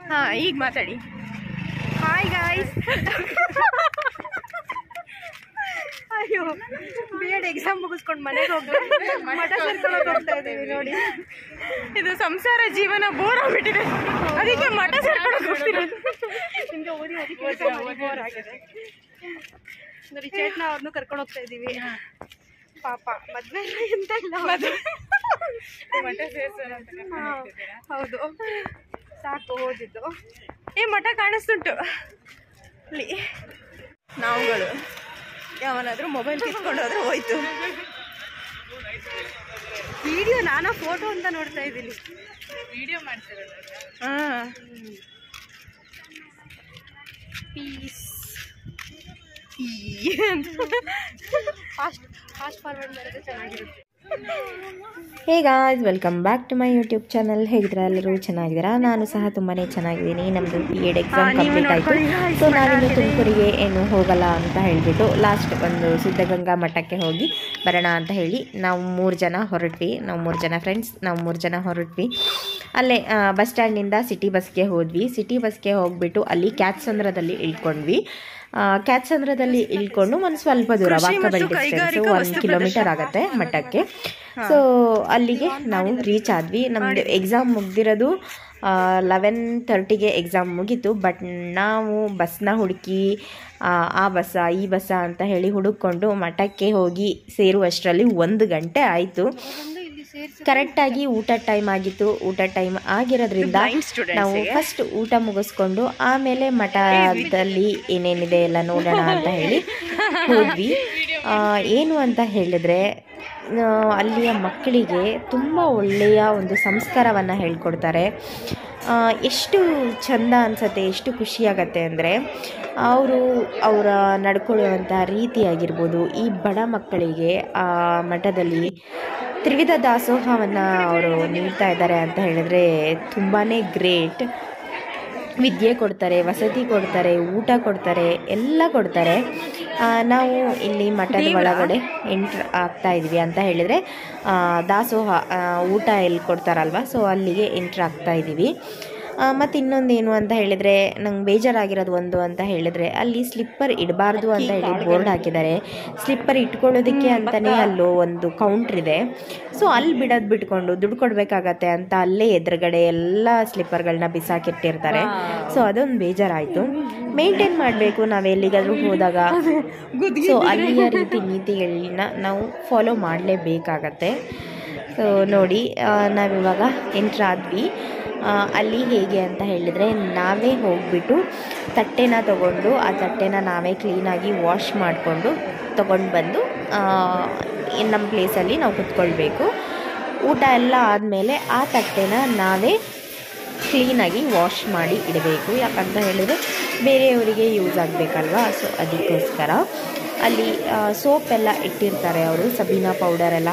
ಹಾ ಈಗ ಮಾತಾಡಿ. Hi guys. ಅಯ್ಯೋ B.Ed ಎಕ್ಸಾಮ್ ಮುಗಿಸ್ಕೊಂಡು ಮನೆಗೆ ಹೋಗ್ಬಿಟ್ಟು ಮಠ ಸೇರ್ಕೊಂಡು ಹೋಗ್ತಾ ಇದ್ದೀವಿ ನೋಡಿ. ಇದು ಸಂಸಾರ ಜೀವನ ಬೋರ್ ಆಗ್ಬಿಟ್ಟಿದೆ, ಅದಕ್ಕೆ ಮಠ ಸೇರ್ಕೊಂಡು ಹೋಗ್ತಿರೋದು. ನಿಮಗೆ ಓದಿ ಬೋರ್ ಆಗಿದೆ ನೋಡಿ. ಚೇತನ ಅವ್ರನ್ನೂ ಕರ್ಕೊಂಡು ಹೋಗ್ತಾ ಇದ್ದೀವಿ. ಪಾಪ ಮದ್ವೆ ಎಂತ ಇಲ್ಲ, ಮಠ ಸೇರ್ಸೋಣ. ಹೌದು, ಸಾಕು ಓದಿದ್ದು. ಮಠ ಕಾಣಿಸ್ತುಂಟು ಅಲ್ಲಿ. ನಾವುಗಳು ಯಾವನಾದ್ರೂ ಮೊಬೈಲ್ ಕಿತ್ಕೊಂಡು ಹೋದ್ರೆ ಹೋಯ್ತು. ವಿಡಿಯೋ ನಾನು ಫೋಟೋ ಅಂತ ನೋಡ್ತಾ ಇದ್ದೀನಿ. ವಿಡಿಯೋ ಮಾಡ್ತಿರೋದು. ಹಾಂ, ಪೀಸ್ ಫಾಸ್ಟ್ ಫಾರ್ವರ್ಡ್ ಮಾಡಿದ್ರೆ ಚೆನ್ನಾಗಿರುತ್ತೆ. Hey guys, welcome back to my YouTube channel. ಹೇಗಿದ್ದೀರಾ? ಎಲ್ಲರೂ ಚೆನ್ನಾಗಿದ್ದೀರಾ? ನಾನು ಸಹ ತುಂಬಾ ಚೆನ್ನಾಗಿದ್ದೀನಿ. ನಮ್ಮದು B.Ed ಎಕ್ಸಾಮ್ ಕಂಪ್ಲೀಟ್ ಆಯಿತು. ಸೊ ನಾವಿನ್ನು ತುಮಕೂರಿಗೆ ಏನು ಹೋಗಲ್ಲ ಅಂತ ಹೇಳಿಬಿಟ್ಟು ಲಾಸ್ಟ್ ಒಂದು ಸಿದ್ಧಗಂಗಾ ಮಠಕ್ಕೆ ಹೋಗಿ ಬರೋಣ ಅಂತ ಹೇಳಿ ನಾವು 3 ಜನ ಹೊರಟ್ವಿ. ನಾವು 3 ಜನ ಫ್ರೆಂಡ್ಸ್, ನಾವು 3 ಜನ ಹೊರಟ್ವಿ. ಅಲ್ಲೇ ಬಸ್ ಸ್ಟ್ಯಾಂಡಿಂದ ಸಿಟಿ ಬಸ್ಗೆ ಹೋದ್ವಿ. ಸಿಟಿ ಬಸ್ಗೆ ಹೋಗ್ಬಿಟ್ಟು ಅಲ್ಲಿ ಕ್ಯಾತ್ಸಂದ್ರದಲ್ಲಿ ಇಳ್ಕೊಂಡ್ವಿ. ಕ್ಯಾತ್ಸಂದ್ರದಲ್ಲಿ ಇಳ್ಕೊಂಡು ಒಂದು ಸ್ವಲ್ಪ ದೂರ ವಾಕಬಲ್ ಡಿಸ್ಟೆನ್ಸ್ 1 ಕಿಲೋಮೀಟರ್ ಆಗುತ್ತೆ ಮಠಕ್ಕೆ. ಸೊ ಅಲ್ಲಿಗೆ ನಾವು ರೀಚ್ ಆದ್ವಿ. ನಮ್ಮದು ಎಕ್ಸಾಮ್ ಮುಗ್ದಿರೋದು 11:30ಗೆ ಎಕ್ಸಾಮ್ ಮುಗೀತು. ಬಟ್ ನಾವು ಬಸ್ನ ಹುಡುಕಿ ಆ ಬಸ್ಸಾ ಈ ಬಸ್ಸಾ ಅಂತ ಹೇಳಿ ಹುಡುಕೊಂಡು ಮಠಕ್ಕೆ ಹೋಗಿ ಸೇರುವಷ್ಟರಲ್ಲಿ 1 ಗಂಟೆ ಆಯಿತು. ಕರೆಕ್ಟಾಗಿ ಊಟ ಟೈಮ್ ಆಗಿತ್ತು. ಊಟ ಟೈಮ್ ಆಗಿರೋದ್ರಿಂದ ನಾವು ಫಸ್ಟ್ ಊಟ ಮುಗಿಸ್ಕೊಂಡು ಆಮೇಲೆ ಮಠದಲ್ಲಿ ಏನೇನಿದೆ ಎಲ್ಲ ನೋಡೋಣ ಅಂತ ಹೇಳಿ ಹೋದ್ವಿ. ಏನು ಅಂತ ಹೇಳಿದ್ರೆ, ಅಲ್ಲಿಯ ಮಕ್ಕಳಿಗೆ ತುಂಬ ಒಳ್ಳೆಯ ಒಂದು ಸಂಸ್ಕಾರವನ್ನು ಹೇಳ್ಕೊಡ್ತಾರೆ. ಎಷ್ಟು ಚೆಂದ ಅನಿಸುತ್ತೆ, ಎಷ್ಟು ಖುಷಿಯಾಗತ್ತೆ ಅಂದರೆ ಅವರ ನಡ್ಕೊಳ್ಳುವಂಥ ರೀತಿಯಾಗಿರ್ಬೋದು. ಈ ಬಡ ಮಕ್ಕಳಿಗೆ ಆ ಮಠದಲ್ಲಿ ತ್ರಿವಿಧ ದಾಸೋಹವನ್ನು ಅವರು ನೀಡ್ತಾ ಇದ್ದಾರೆ ಅಂತ ಹೇಳಿದ್ರೆ ತುಂಬಾ ಗ್ರೇಟ್. ವಿದ್ಯೆ ಕೊಡ್ತಾರೆ, ವಸತಿ ಕೊಡ್ತಾರೆ, ಊಟ ಕೊಡ್ತಾರೆ, ಎಲ್ಲ ಕೊಡ್ತಾರೆ. ನಾವು ಇಲ್ಲಿ ಮಠದ ಒಳಗಡೆ ಎಂಟ್ರ್ ಆಗ್ತಾ ಇದ್ವಿ ಅಂತ ಹೇಳಿದರೆ ದಾಸೋಹ ಊಟ ಎಲ್ಲಿ ಕೊಡ್ತಾರಲ್ವ, ಸೊ ಅಲ್ಲಿಗೆ ಎಂಟ್ರ್ ಆಗ್ತಾ ಇದ್ದೀವಿ. ಮತ್ತು ಇನ್ನೊಂದೇನು ಅಂತ ಹೇಳಿದರೆ, ನಂಗೆ ಬೇಜಾರಾಗಿರೋದು ಒಂದು ಅಂತ ಹೇಳಿದರೆ, ಅಲ್ಲಿ ಸ್ಲಿಪ್ಪರ್ ಇಡಬಾರ್ದು ಅಂತ ಹೇಳಿ ಬೋರ್ಡ್ ಹಾಕಿದ್ದಾರೆ. ಸ್ಲಿಪ್ಪರ್ ಇಟ್ಕೊಳ್ಳೋದಕ್ಕೆ ಅಂತಲೇ ಅಲ್ಲೋ ಒಂದು ಕೌಂಟ್ರ್ ಇದೆ. ಸೊ ಅಲ್ಲಿ ಬಿಟ್ಕೊಂಡು ದುಡ್ಡು ಕೊಡಬೇಕಾಗತ್ತೆ ಅಂತ ಅಲ್ಲೇ ಎದುರುಗಡೆ ಎಲ್ಲ ಸ್ಲಿಪ್ಪರ್ಗಳನ್ನ ಬಿಸಾಕಿಟ್ಟಿರ್ತಾರೆ. ಸೊ ಅದೊಂದು ಬೇಜಾರಾಯಿತು. ಮೇಂಟೈನ್ ಮಾಡಬೇಕು ನಾವು ಎಲ್ಲಿಗಾದರೂ ಹೋದಾಗ. ಸೊ ಅಲ್ಲಿಯ ರೀತಿ ನೀತಿಗಳನ್ನ ನಾವು ಫಾಲೋ ಮಾಡಲೇಬೇಕಾಗತ್ತೆ. ಸೊ ನೋಡಿ, ನಾವಿವಾಗ ಎಂಟ್ರ್ ಆದ್ವಿ. ಅಲ್ಲಿ ಹೇಗೆ ಅಂತ ಹೇಳಿದರೆ, ನಾವೇ ಹೋಗಿಬಿಟ್ಟು ತಟ್ಟೆನ ತೊಗೊಂಡು ಆ ತಟ್ಟೆನ ನಾವೇ ಕ್ಲೀನಾಗಿ ವಾಶ್ ಮಾಡಿಕೊಂಡು ತೊಗೊಂಡು ಬಂದು ನಮ್ಮ ಪ್ಲೇಸಲ್ಲಿ ನಾವು ಕುತ್ಕೊಳ್ಬೇಕು. ಊಟ ಎಲ್ಲ ಆದಮೇಲೆ ಆ ತಟ್ಟೆನ ನಾವೇ ಕ್ಲೀನಾಗಿ ವಾಶ್ ಮಾಡಿ ಇಡಬೇಕು. ಯಾಕಂತ ಹೇಳಿದರೆ ಬೇರೆಯವರಿಗೆ ಯೂಸ್ ಆಗಬೇಕಲ್ವಾ. ಸೊ ಅದಕ್ಕೋಸ್ಕರ ಅಲ್ಲಿ ಸೋಪ್ ಎಲ್ಲ ಇಟ್ಟಿರ್ತಾರೆ, ಅವರು ಸಬೀನಾ ಪೌಡರ್ ಎಲ್ಲ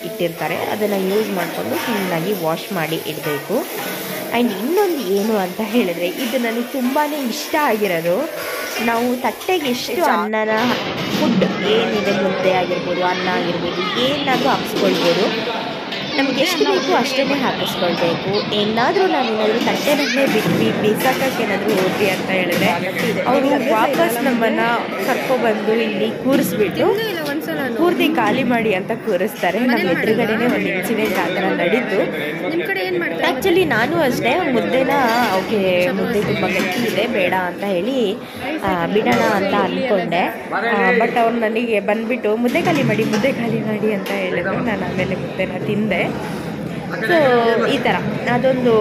ಇಟ್ಟಿರ್ತಾರೆ. ಅದನ್ನು ಯೂಸ್ ಮಾಡಿಕೊಂಡು ಕ್ಲೀನಾಗಿ ವಾಶ್ ಮಾಡಿ ಇಡಬೇಕು. ಆ್ಯಂಡ್ ಇನ್ನೊಂದು ಏನು ಅಂತ ಹೇಳಿದರೆ, ಇದು ನನಗೆ ತುಂಬಾ ಇಷ್ಟ ಆಗಿರೋದು, ನಾವು ತಟ್ಟೆಗೆ ಎಷ್ಟು ಅನ್ನನ ಫುಡ್ ಏನಿದೆ, ಮುದ್ದೆ ಆಗಿರ್ಬೋದು, ಅನ್ನ ಆಗಿರ್ಬೋದು, ಏನಾದರೂ ಹಾಕ್ಸ್ಕೊಳ್ಬೋದು. ನಮಗೆ ಎಷ್ಟು ಬೇಕು ಅಷ್ಟೇ ಹಾಕಿಸ್ಕೊಳ್ಬೇಕು. ಏನಾದರೂ ನಾವೇನಾದರೂ ತಟ್ಟೆನಲ್ಲೇ ಬಿಟ್ವಿ ಬೇಸಾಕಕ್ಕೆ ಏನಾದರೂ ಹೋದ್ವಿ ಅಂತ ಹೇಳಿದ್ರೆ ಅವರು ವಾಪಸ್ ನಮ್ಮನ್ನು ಕರ್ಕೊಬಂದು ಇಲ್ಲಿ ಕೂರಿಸ್ಬಿಟ್ಟು ಪೂರ್ತಿ ಖಾಲಿ ಮಾಡಿ ಅಂತ ಕೂರಿಸ್ತಾರೆ. ನಮ್ಮ ಎದುರುಗಡೆನೇ ಒಂದು ಇನ್ಸಿಡೆಂಟ್ ಆ ಥರ ನಡೀತು. ಆ್ಯಕ್ಚುಲಿ ನಾನು ಅಷ್ಟೇ ಮುದ್ದೆನ ಮುದ್ದೆ ತುಂಬ ಗಟ್ಟಿ ಇದೆ ಬೇಡ ಅಂತ ಹೇಳಿ ಬಿಡೋಣ ಅಂತ ಅಂದ್ಕೊಂಡೆ. ಬಟ್ ಅವ್ರು ನನಗೆ ಬಂದುಬಿಟ್ಟು ಮುದ್ದೆ ಖಾಲಿ ಮಾಡಿ ಅಂತ ಹೇಳಿದ್ರು. ನಾನು ಆಮೇಲೆ ಮುದ್ದೆನ ತಿಂದೆ. ಸೊ ಈ ಥರ ಅದೊಂದು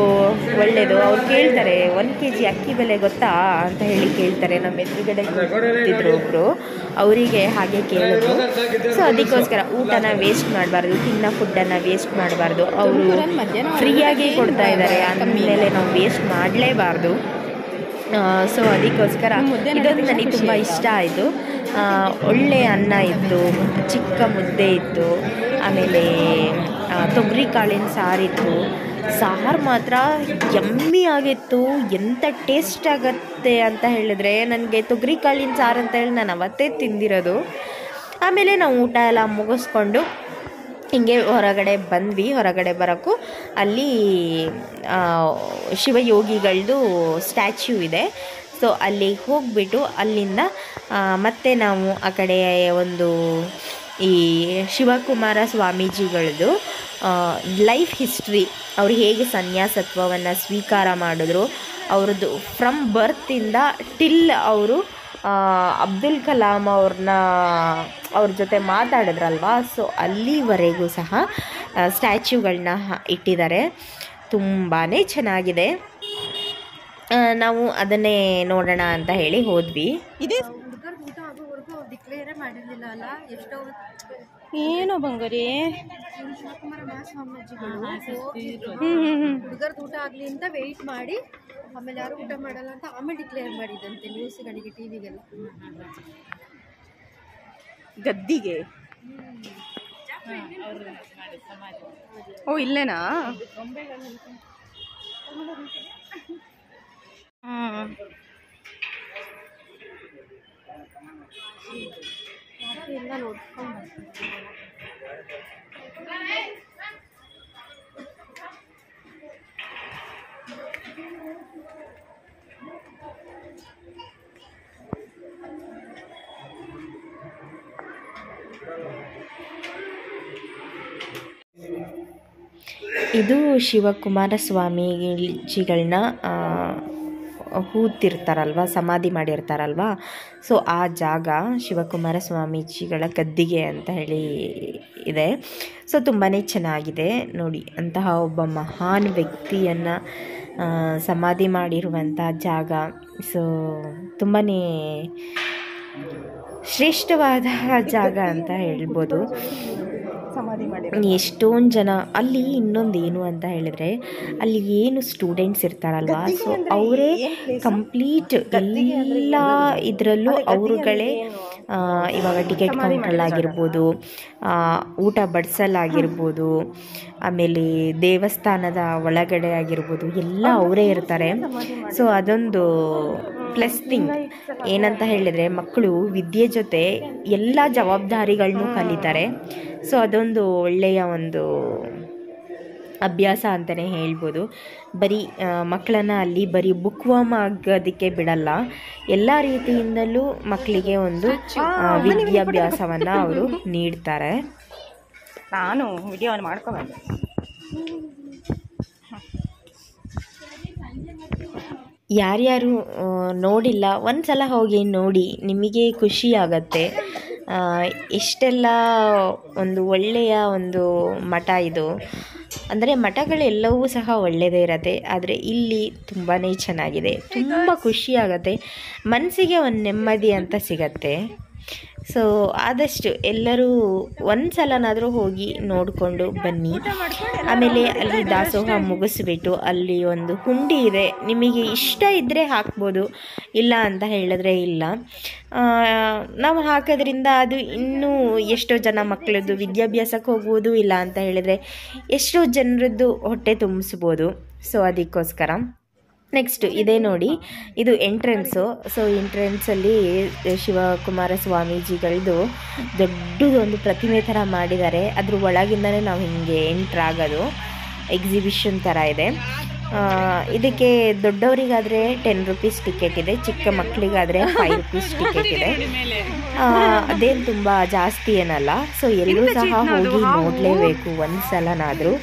ಒಳ್ಳೆಯದು. ಅವ್ರು ಕೇಳ್ತಾರೆ 1 kg ಅಕ್ಕಿ ಬೆಲೆ ಗೊತ್ತಾ ಅಂತ ಹೇಳಿ ಕೇಳ್ತಾರೆ. ನಮ್ಮ ಎದುರುಗಡೆ ಕೂತಿದ್ರು ಒಬ್ಬರು, ಅವರಿಗೆ ಹಾಗೆ ಕೇಳಿದ್ರು. ಸೊ ಅದಕ್ಕೋಸ್ಕರ ಊಟನ ವೇಸ್ಟ್ ಮಾಡಬಾರ್ದು, ತಿನ್ನೋ ಫುಡ್ಡನ್ನು ವೇಸ್ಟ್ ಮಾಡಬಾರ್ದು. ಅವರು ಫ್ರೀಯಾಗಿ ಕೊಡ್ತಾ ಇದ್ದಾರೆ ಅಂದಮೇಲೆ ನಾವು ವೇಸ್ಟ್ ಮಾಡಲೇಬಾರ್ದು. ಸೊ ಅದಕ್ಕೋಸ್ಕರ ಇದೊಂದು ನನಗೆ ತುಂಬ ಇಷ್ಟ ಆಯಿತು. ಒಳ್ಳೆಯ ಅನ್ನ ಇತ್ತು, ಚಿಕ್ಕ ಮುದ್ದೆ ಇತ್ತು, ಆಮೇಲೆ ತೊಗರಿ ಕಾಳಿನ ಸಾರಿತ್ತು. ಸಾರು ಮಾತ್ರ ಯಮ್ಮಿ ಆಗಿತ್ತು. ಎಂಥ ಟೇಸ್ಟ್ ಆಗುತ್ತೆ ಅಂತ ಹೇಳಿದ್ರೆ, ನನಗೆ ತೊಗರಿ ಕಾಳಿನ ಸಾರು ಅಂತ ಹೇಳಿ ನಾನು ಅವತ್ತೇ ತಿಂದಿರೋದು. ಆಮೇಲೆ ನಾವು ಊಟ ಎಲ್ಲ ಮುಗಿಸ್ಕೊಂಡು ಹಿಂಗೆ ಹೊರಗಡೆ ಬಂದ್ವಿ. ಹೊರಗಡೆ ಬರೋಕ್ಕೂ ಅಲ್ಲಿ ಶಿವಯೋಗಿಗಳದ್ದು ಸ್ಟ್ಯಾಚ್ಯೂ ಇದೆ. ಸೊ ಅಲ್ಲಿ ಹೋಗಿಬಿಟ್ಟು ಅಲ್ಲಿಂದ ಮತ್ತೆ ನಾವು ಆ ಕಡೆ ಒಂದು ಈ ಶಿವಕುಮಾರ ಸ್ವಾಮೀಜಿಗಳದ್ದು ಲೈಫ್ ಹಿಸ್ಟ್ರಿ, ಅವ್ರು ಹೇಗೆ ಸನ್ಯಾಸತ್ವವನ್ನು ಸ್ವೀಕಾರ ಮಾಡಿದ್ರು, ಅವ್ರದ್ದು ಫ್ರಮ್ ಬರ್ತಿಂದ ಟಿಲ್ ಅವರು ಅಬ್ದುಲ್ ಕಲಾಂ ಅವ್ರ ಜೊತೆ ಮಾತಾಡಿದ್ರಲ್ವ, ಸೊ ಅಲ್ಲಿವರೆಗೂ ಸಹ ಸ್ಟ್ಯಾಚ್ಯೂಗಳನ್ನ ಇಟ್ಟಿದ್ದಾರೆ. ತುಂಬಾ ಚೆನ್ನಾಗಿದೆ. ನಾವು ಅದನ್ನೇ ನೋಡೋಣ ಅಂತ ಹೇಳಿ ಹೋದ್ವಿ. ಡಿಕ್ಲೇರೇ ಮಾಡಿರಲಿಲ್ಲ ಅಲ್ಲ, ಎಷ್ಟೋ ಏನೋ ಬಂಗಾರಿ ಹುಡುಗರ್ದು ಊಟ ಆಗಲಿ ಅಂತ ವೆಯ್ಟ್ ಮಾಡಿ ಆಮೇಲೆ ಯಾರು ಊಟ ಮಾಡಲ್ಲ ಅಂತ ಆಮೇಲೆ ಡಿಕ್ಲೇರ್ ಮಾಡಿದಂತೆ ನ್ಯೂಸ್ಗಳಿಗೆ, ಟಿವಿಗೆಲ್ಲ. ಗದ್ದಿಗೆ ಓ ಇಲ್ಲೇನಾ? ಎಲ್ಲ ನೋಡ್ಕೊಂಡು ಇದು ಶಿವಕುಮಾರ ಸ್ವಾಮೀಜಿಗಳನ್ನ ಹೂತಿರ್ತಾರಲ್ವ, ಸಮಾಧಿ ಮಾಡಿರ್ತಾರಲ್ವ, ಸೊ ಆ ಜಾಗ ಶಿವಕುಮಾರ ಸ್ವಾಮೀಜಿಗಳ ಗದ್ದಿಗೆ ಅಂತ ಹೇಳಿ ಇದೆ. ಸೊ ತುಂಬಾ ಚೆನ್ನಾಗಿದೆ ನೋಡಿ. ಅಂತಹ ಒಬ್ಬ ಮಹಾನ್ ವ್ಯಕ್ತಿಯನ್ನು ಸಮಾಧಿ ಮಾಡಿರುವಂಥ ಜಾಗ. ಸೊ ತುಂಬಾ ಶ್ರೇಷ್ಠವಾದ ಜಾಗ ಅಂತ ಹೇಳ್ಬೋದು. ಎಷ್ಟೊಂದು ಜನ ಅಲ್ಲಿ. ಇನ್ನೊಂದು ಏನು ಅಂತ ಹೇಳಿದ್ರೆ, ಅಲ್ಲಿ ಏನು ಸ್ಟೂಡೆಂಟ್ಸ್ ಇರ್ತಾರಲ್ವ, ಸೊ ಅವರೇ ಕಂಪ್ಲೀಟ್ ಎಲ್ಲ ಇದರಲ್ಲೂ ಅವರುಗಳೇ ಇವಾಗ ಟಿಕೆಟ್ ಕೌಂಟ್ರಲ್ಲಾಗಿರ್ಬೋದು, ಊಟ ಬಡಿಸಲಾಗಿರ್ಬೋದು, ಆಮೇಲೆ ದೇವಸ್ಥಾನದ ಒಳಗಡೆ ಆಗಿರ್ಬೋದು, ಎಲ್ಲ ಅವರೇ ಇರ್ತಾರೆ. ಸೊ ಅದೊಂದು ಪ್ಲಸ್ ಥಿಂಗ್ ಏನಂತ ಹೇಳಿದರೆ, ಮಕ್ಕಳು ವಿದ್ಯೆ ಜೊತೆ ಎಲ್ಲ ಜವಾಬ್ದಾರಿಗಳನ್ನೂ ಕಲಿತಾರೆ. ಸೊ ಅದೊಂದು ಒಳ್ಳೆಯ ಒಂದು ಅಭ್ಯಾಸ ಅಂತಲೇ ಹೇಳ್ಬೋದು. ಬರೀ ಮಕ್ಕಳನ್ನು ಅಲ್ಲಿ ಬರೀ ಬುಕ್ ವಾರ್ಮ್ ಆಗೋದಕ್ಕೆ ಬಿಡಲ್ಲ, ಎಲ್ಲ ರೀತಿಯಿಂದಲೂ ಮಕ್ಕಳಿಗೆ ಒಂದು ವಿದ್ಯಾಭ್ಯಾಸವನ್ನು ಅವರು ನೀಡ್ತಾರೆ. ನಾನು ವಿಡಿಯೋವನ್ನು ಮಾಡ್ಕೊಬಂದೆ. ಯಾರ್ಯಾರು ನೋಡಿಲ್ಲ ಒಂದು ಸಲ ಹೋಗಿ ನೋಡಿ, ನಿಮಗೆ ಖುಷಿ ಆಗತ್ತೆ. ಎಷ್ಟೆಲ್ಲ ಒಂದು ಒಳ್ಳೆಯ ಒಂದು ಮಠ ಇದು. ಅಂದರೆ ಮಠಗಳೆಲ್ಲವೂ ಸಹ ಒಳ್ಳೆಯದೇ ಇರತ್ತೆ, ಆದರೆ ಇಲ್ಲಿ ತುಂಬಾ ಚೆನ್ನಾಗಿದೆ. ತುಂಬ ಖುಷಿಯಾಗತ್ತೆ, ಮನಸ್ಸಿಗೆ ಒಂದು ನೆಮ್ಮದಿ ಅಂತ ಸಿಗತ್ತೆ. ಸೊ ಆದಷ್ಟು ಎಲ್ಲರೂ ಒಂದು ಸಲನಾದರೂ ಹೋಗಿ ನೋಡಿಕೊಂಡು ಬನ್ನಿ. ಆಮೇಲೆ ಅಲ್ಲಿ ದಾಸೋಹ ಮುಗಿಸ್ಬಿಟ್ಟು ಅಲ್ಲಿ ಒಂದು ಹುಂಡಿ ಇದೆ, ನಿಮಗೆ ಇಷ್ಟ ಇದ್ದರೆ ಹಾಕ್ಬೋದು, ಇಲ್ಲ ಅಂತ ಹೇಳಿದ್ರೆ ಇಲ್ಲ. ನಾವು ಹಾಕೋದ್ರಿಂದ ಅದು ಇನ್ನೂ ಎಷ್ಟೋ ಜನ ಮಕ್ಕಳದ್ದು ವಿದ್ಯಾಭ್ಯಾಸಕ್ಕೆ ಹೋಗ್ಬೋದು, ಇಲ್ಲ ಅಂತ ಹೇಳಿದರೆ ಎಷ್ಟೋ ಜನರದ್ದು ಹೊಟ್ಟೆ ತುಂಬಿಸ್ಬೋದು. ಸೊ ಅದಕ್ಕೋಸ್ಕರ ನೆಕ್ಸ್ಟ್ ಇದೇ ನೋಡಿ, ಇದು ಎಂಟ್ರೆನ್ಸು. ಸೊ ಎಂಟ್ರೆನ್ಸಲ್ಲಿ ಶಿವಕುಮಾರ ಸ್ವಾಮೀಜಿಗಳದ್ದು ದೊಡ್ಡದೊಂದು ಪ್ರತಿಮೆ ಥರ ಮಾಡಿದ್ದಾರೆ. ಅದ್ರ ಒಳಗಿಂದನೇ ನಾವು ಹಿಂಗೆ ಎಂಟ್ರಾಗೋದು. ಎಕ್ಸಿಬಿಷನ್ ಥರ ಇದೆ. ಇದಕ್ಕೆ ದೊಡ್ಡವರಿಗಾದರೆ 10 ರೂಪೀಸ್ ಟಿಕೆಟ್ ಇದೆ, ಚಿಕ್ಕ ಮಕ್ಕಳಿಗಾದರೆ 5 ರೂಪೀಸ್ ಟಿಕೆಟ್ ಇದೆ. ಅದೇನು ತುಂಬ ಜಾಸ್ತಿ ಏನಲ್ಲ. ಸೊ ಎಲ್ಲರೂ ಸಹ ಹೋಗಿ ನೋಡಲೇಬೇಕು ಒಂದು ಸಲನಾದರೂ.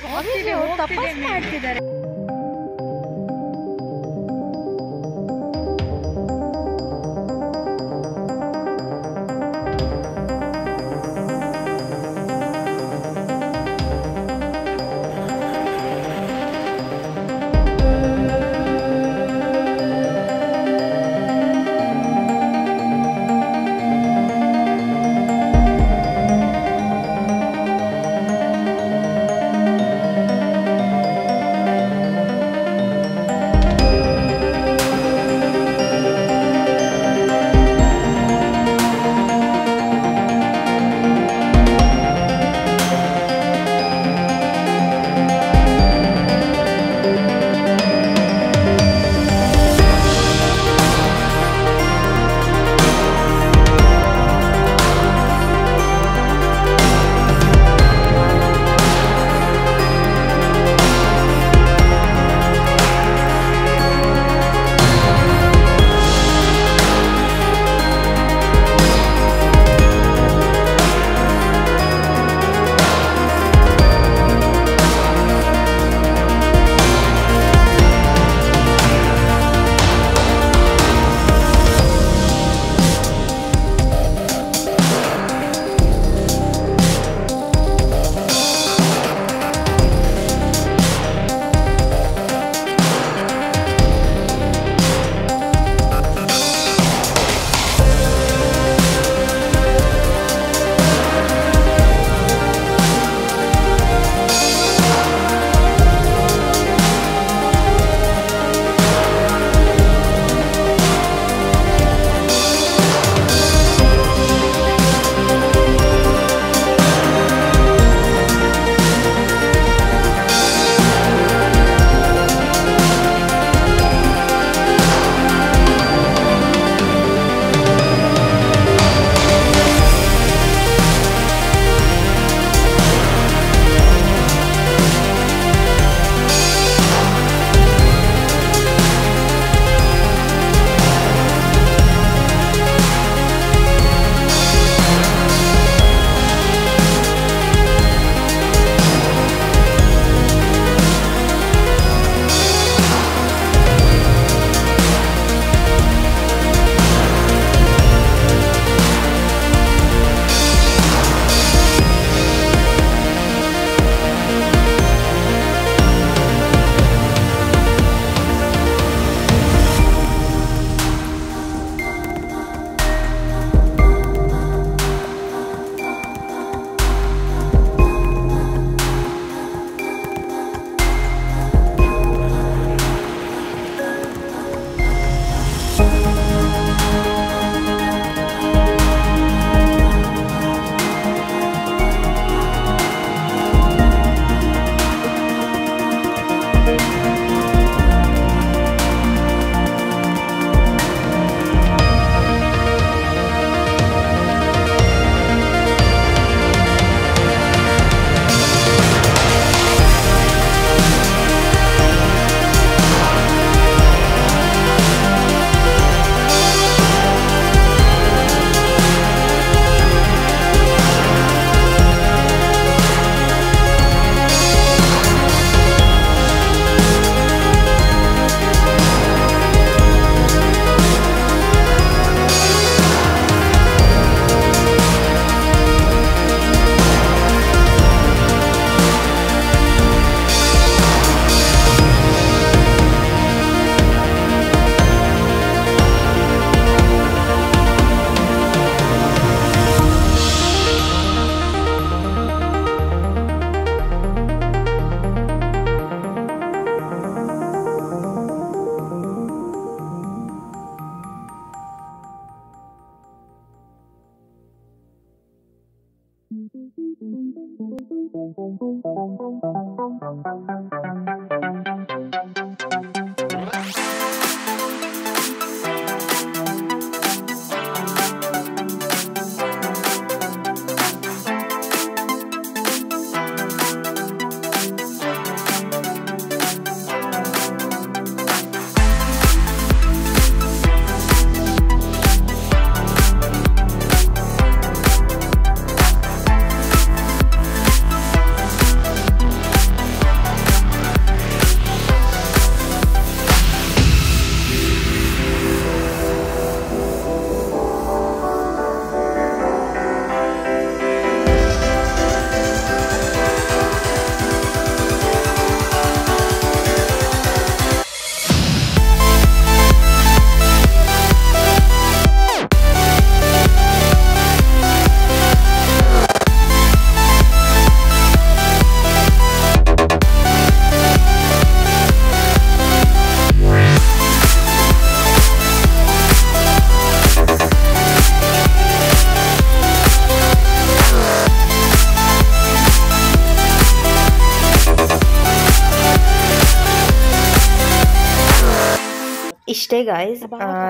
ಇಷ್ಟೇ ಗಾಯ್ಸ್,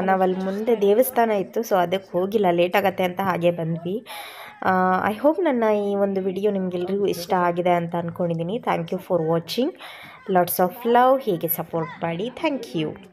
ನಾವಲ್ಲಿ ಮುಂದೆ ದೇವಸ್ಥಾನ ಇತ್ತು, ಸೊ ಅದಕ್ಕೆ ಹೋಗಿಲ್ಲ, ಲೇಟ್ ಆಗತ್ತೆ ಅಂತ ಹಾಗೆ ಬಂದ್ವಿ. ಐ ಹೋಪ್ ನನ್ನ ಈ ಒಂದು ವಿಡಿಯೋ ನಿಮಗೆಲ್ರಿಗೂ ಇಷ್ಟ ಆಗಿದೆ ಅಂತ ಅಂದ್ಕೊಂಡಿದ್ದೀನಿ. Thank you for watching. Lots of love. ಹೀಗೆ ಸಪೋರ್ಟ್ ಮಾಡಿ. Thank you.